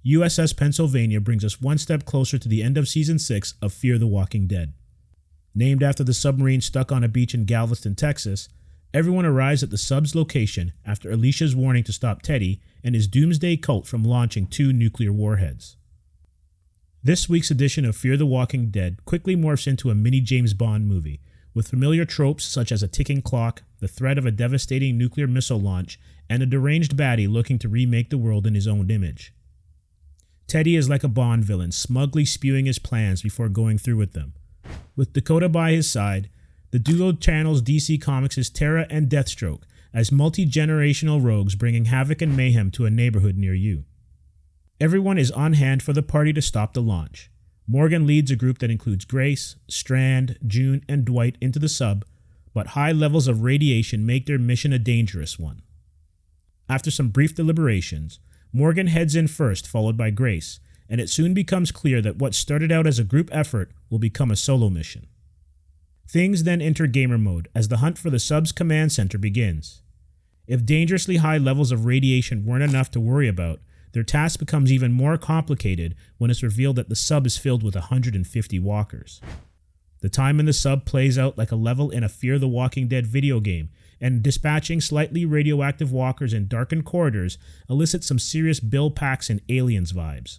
USS Pennsylvania brings us one step closer to the end of Season 6 of Fear the Walking Dead. Named after the submarine stuck on a beach in Galveston, Texas, everyone arrives at the sub's location after Alicia's warning to stop Teddy and his doomsday cult from launching 2 nuclear warheads. This week's edition of Fear the Walking Dead quickly morphs into a mini James Bond movie, with familiar tropes such as a ticking clock, the threat of a devastating nuclear missile launch, and a deranged baddie looking to remake the world in his own image. Teddy is like a Bond villain, smugly spewing his plans before going through with them. With Dakota by his side, the duo channels DC Comics' Terra and Deathstroke as multi-generational rogues bringing havoc and mayhem to a neighborhood near you. Everyone is on hand for the party to stop the launch. Morgan leads a group that includes Grace, Strand, June, and Dwight into the sub, but high levels of radiation make their mission a dangerous one. After some brief deliberations, Morgan heads in first, followed by Grace, and it soon becomes clear that what started out as a group effort will become a solo mission. Things then enter gamer mode as the hunt for the sub's command center begins. If dangerously high levels of radiation weren't enough to worry about, their task becomes even more complicated when it's revealed that the sub is filled with 150 walkers. The time in the sub plays out like a level in a Fear the Walking Dead video game, and dispatching slightly radioactive walkers in darkened corridors elicits some serious Bill Paxton Aliens vibes.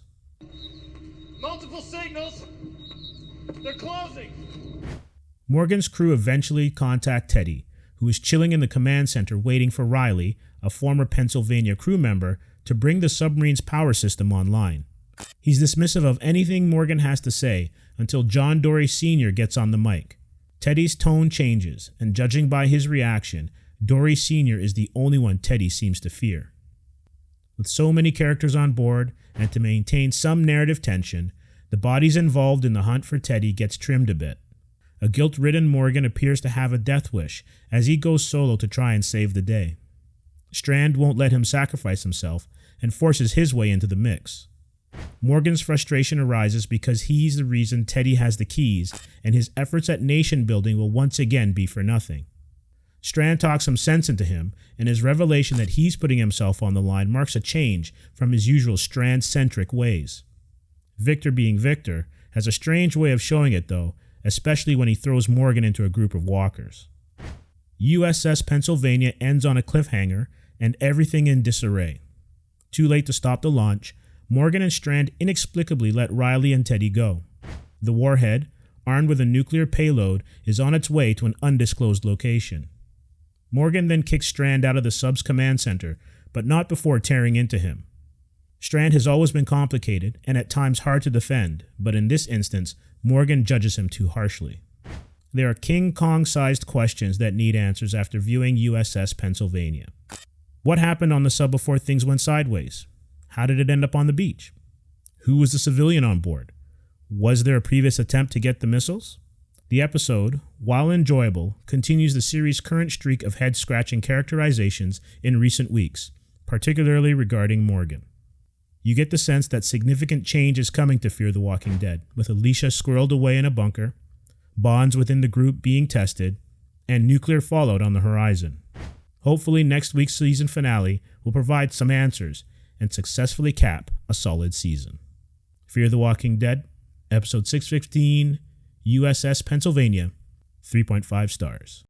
Multiple signals! They're closing! Morgan's crew eventually contact Teddy, who is chilling in the command center waiting for Riley, a former Pennsyvania crew member, to bring the submarine's power system online. He's dismissive of anything Morgan has to say until John Dory Sr. gets on the mic. Teddy's tone changes, and judging by his reaction, Dory Sr. is the only one Teddy seems to fear. With so many characters on board, and to maintain some narrative tension, the bodies involved in the hunt for Teddy gets trimmed a bit. A guilt-ridden Morgan appears to have a death wish as he goes solo to try and save the day. Strand won't let him sacrifice himself and forces his way into the mix. Morgan's frustration arises because he's the reason Teddy has the keys, and his efforts at nation building will once again be for nothing. Strand talks some sense into him, and his revelation that he's putting himself on the line marks a change from his usual Strand-centric ways. Victor, being Victor, has a strange way of showing it though, especially when he throws Morgan into a group of walkers. USS Pennsylvania ends on a cliffhanger, and everything in disarray. Too late to stop the launch, Morgan and Strand inexplicably let Riley and Teddy go. The warhead, armed with a nuclear payload, is on its way to an undisclosed location. Morgan then kicks Strand out of the sub's command center, but not before tearing into him. Strand has always been complicated and at times hard to defend, but in this instance, Morgan judges him too harshly. There are King Kong-sized questions that need answers after viewing USS Pennsylvania. What happened on the sub before things went sideways? How did it end up on the beach? Who was the civilian on board? Was there a previous attempt to get the missiles? The episode, while enjoyable, continues the series' current streak of head-scratching characterizations in recent weeks, particularly regarding Morgan. You get the sense that significant change is coming to Fear the Walking Dead, with Alicia squirreled away in a bunker, bonds within the group being tested, and nuclear fallout on the horizon. Hopefully next week's season finale will provide some answers and successfully cap a solid season. Fear the Walking Dead, Episode 615, USS Pennsylvania, 3.5 stars.